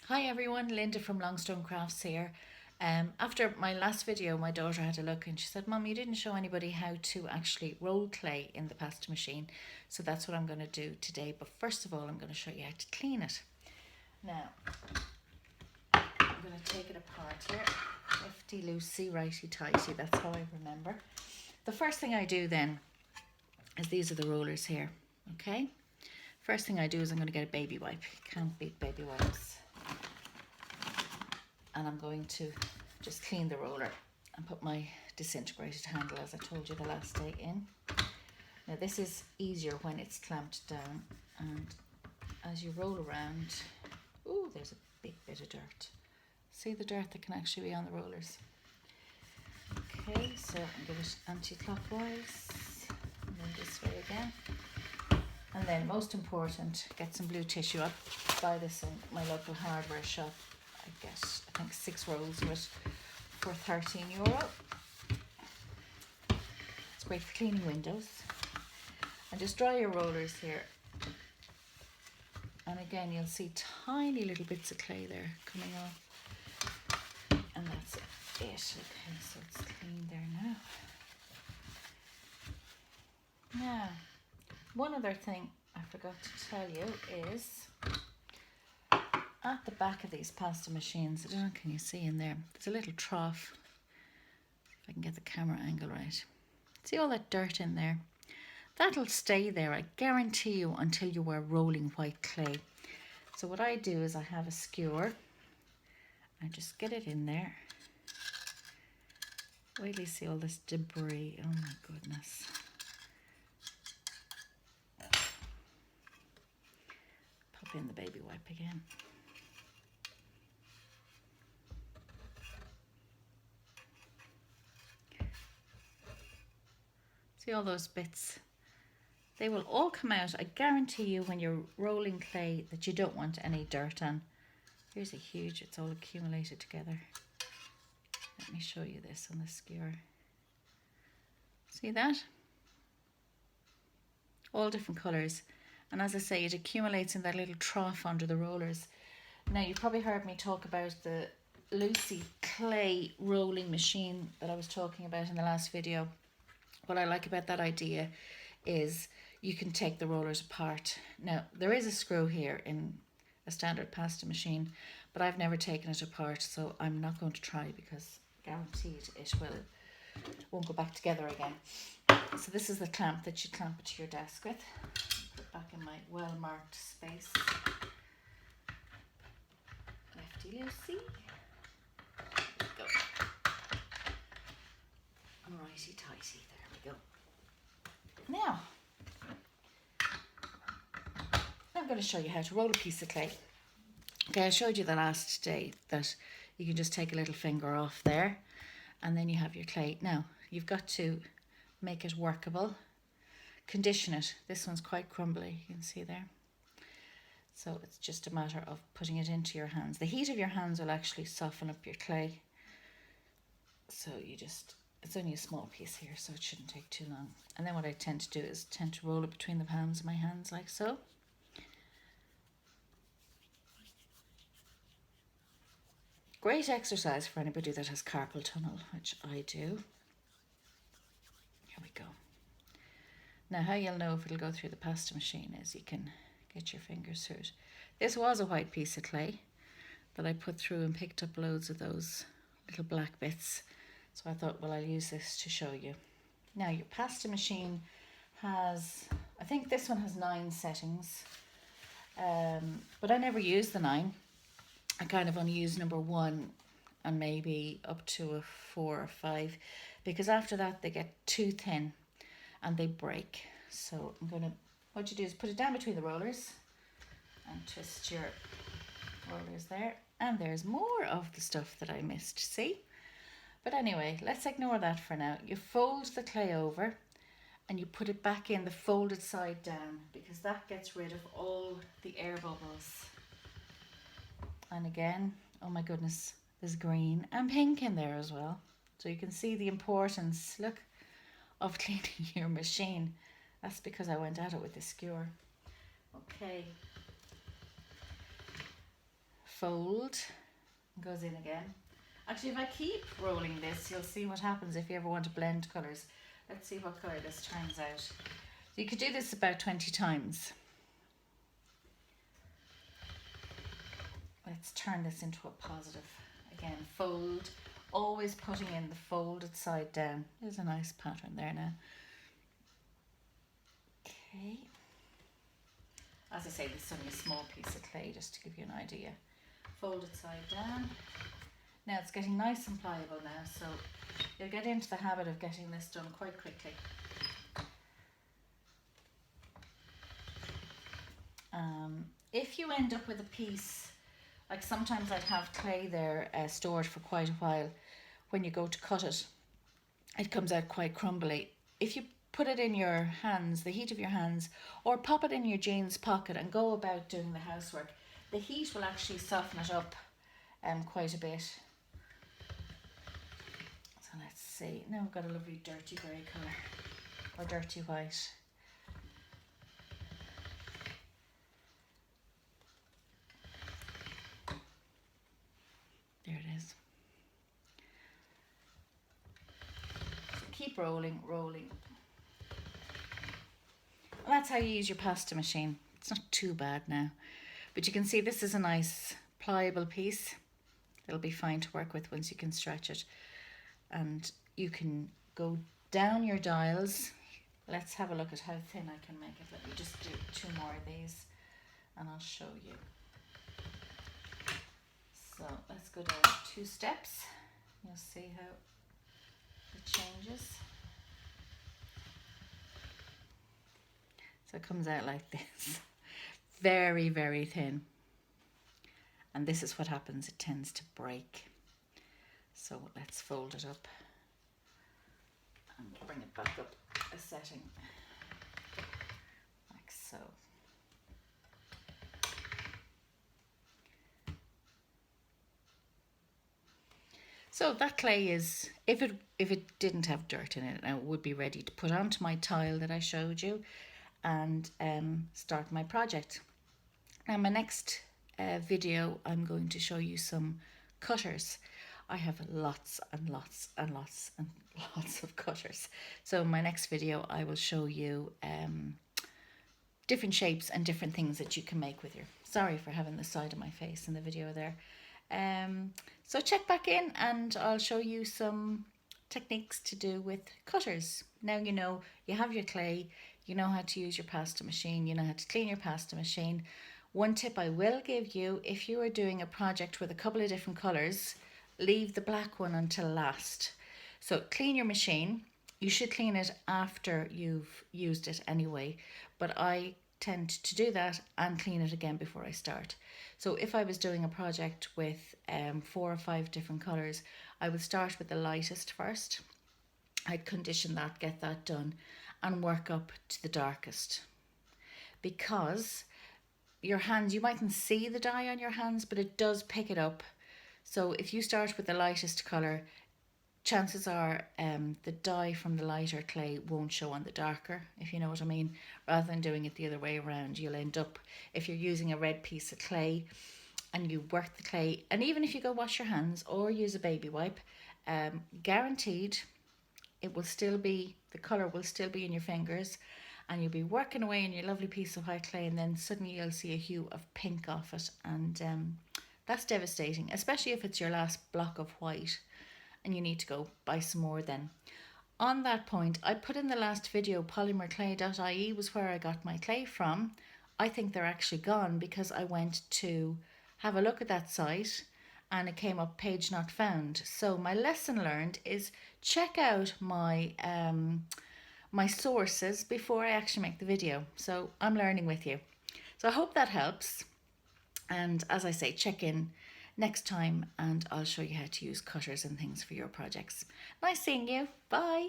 Hi everyone, Linda from Longstone Crafts here. After my last video, my daughter had a look and she said, Mum, you didn't show anybody how to actually roll clay in the pasta machine. So that's what I'm going to do today. But first of all, I'm going to show you how to clean it. Now, I'm going to take it apart here. Lefty loosey, righty tighty, that's how I remember. The first thing I do then is these are the rollers here, okay? First thing I do is I'm going to get a baby wipe. Can't beat baby wipes. And I'm going to just clean the roller and put my disintegrated handle, as I told you the last day, in. Now this is easier when it's clamped down, and as you roll around, oh, there's a big bit of dirt. See the dirt that can actually be on the rollers. Okay, so I'm going to go anti-clockwise, and then this way again. And then most important, get some blue tissue. I buy this in my local hardware shop. I think 6 rolls of it for €13. It's great for cleaning windows. And just dry your rollers here. And again, you'll see tiny little bits of clay there coming off. And that's it. Okay, so it's clean there now. Now, one other thing I forgot to tell you is at the back of these pasta machines, I don't know, can you see in there? There's a little trough. If I can get the camera angle right. See all that dirt in there? That'll stay there, I guarantee you, until you wear rolling white clay. So what I do is I have a skewer. I just get it in there. Wait till you see all this debris. Oh my goodness. Pop in the baby wipe again. See all those bits? They will all come out. I guarantee you when you're rolling clay that you don't want any dirt on. Here's a huge, it's all accumulated together. Let me show you this on the skewer. See that? All different colours. And as I say, it accumulates in that little trough under the rollers. Now, you've probably heard me talk about the Lucy clay rolling machine that I was talking about in the last video. What I like about that idea is you can take the rollers apart. Now, there is a screw here in a standard pasta machine, but I've never taken it apart, so I'm not going to try because guaranteed it won't go back together again. So this is the clamp that you clamp it to your desk with. Put it back in my well-marked space. Lefty loosey. There we go. And righty tighty. There we go. Now, I'm going to show you how to roll a piece of clay. Okay, I showed you the last day that you can just take a little finger off there and then you have your clay. Now, you've got to make it workable. Condition it. This one's quite crumbly, you can see there. So it's just a matter of putting it into your hands. The heat of your hands will actually soften up your clay. So it's only a small piece here, so it shouldn't take too long. And then what I tend to do is to roll it between the palms of my hands like so. Great exercise for anybody that has carpal tunnel, which I do. Here we go. Now how you'll know if it'll go through the pasta machine is you can get your fingers through it. This was a white piece of clay that I put through and picked up loads of those little black bits. So I thought, well, I'll use this to show you. Now your pasta machine has, I think this one has 9 settings, but I never use the 9. I kind of only use number 1 and maybe up to a 4 or 5, because after that they get too thin and they break. So what you do is put it down between the rollers and twist your rollers there. And there's more of the stuff that I missed, see? But anyway, let's ignore that for now. You fold the clay over and you put it back in the folded side down, because that gets rid of all the air bubbles. And again, oh my goodness, there's green and pink in there as well. So you can see the importance, look, of cleaning your machine. That's because I went at it with the skewer. Okay. fold, goes in again. Actually, if I keep rolling this, you'll see what happens if you ever want to blend colours. Let's see what colour this turns out. So you could do this about 20 times. Let's turn this into a positive. Again, fold, always putting in the folded side down. There's a nice pattern there now. Okay. As I say, this is only a small piece of clay, just to give you an idea. Folded side down. Now it's getting nice and pliable now, so you'll get into the habit of getting this done quite quickly. If you end up with a piece, like sometimes I'd have clay there stored for quite a while, when you go to cut it, it comes out quite crumbly. If you put it in your hands, the heat of your hands, or pop it in your jeans pocket and go about doing the housework, the heat will actually soften it up quite a bit. So let's see, now we've got a lovely dirty grey colour, or dirty white. There it is. So keep rolling, rolling. And that's how you use your pasta machine. It's not too bad now. But you can see this is a nice pliable piece. It'll be fine to work with once you can stretch it. And you can go down your dials. Let's have a look at how thin I can make it. Let me just do 2 more of these and I'll show you. So let's go down 2 steps. You'll see how it changes. So it comes out like this. Very, very thin. And this is what happens, it tends to break. So let's fold it up and bring it back up a setting, like so. So that clay is, if it didn't have dirt in it, now it would be ready to put onto my tile that I showed you and start my project. Now my next video, I'm going to show you some cutters. I have lots and lots and lots and lots of cutters. So in my next video, I will show you different shapes and different things that you can make with your, sorry for having the side of my face in the video there. So check back in and I'll show you some techniques to do with cutters. Now you know you have your clay, you know how to use your pasta machine, you know how to clean your pasta machine. One tip I will give you, if you are doing a project with a couple of different colours, leave the black one until last. So clean your machine. You should clean it after you've used it anyway, but I tend to do that and clean it again before I start. So if I was doing a project with 4 or 5 different colours, I would start with the lightest first. I'd condition that, get that done, and work up to the darkest. Because your hands, you mightn't see the dye on your hands, but it does pick it up. So if you start with the lightest colour, chances are the dye from the lighter clay won't show on the darker, if you know what I mean. Rather than doing it the other way around, you'll end up, if you're using a red piece of clay and you work the clay, and even if you go wash your hands or use a baby wipe, guaranteed it will still be, the colour will still be in your fingers, and you'll be working away in your lovely piece of white clay, and then suddenly you'll see a hue of pink off it, and that's devastating, especially if it's your last block of white and you need to go buy some more then. On that point, I put in the last video, polymerclay.ie was where I got my clay from. I think they're actually gone because I went to have a look at that site and it came up page not found. So my lesson learned is check out my my sources before I actually make the video. So I'm learning with you. So I hope that helps. And as I say, check in next time and I'll show you how to use cutters and things for your projects. Nice seeing you. Bye.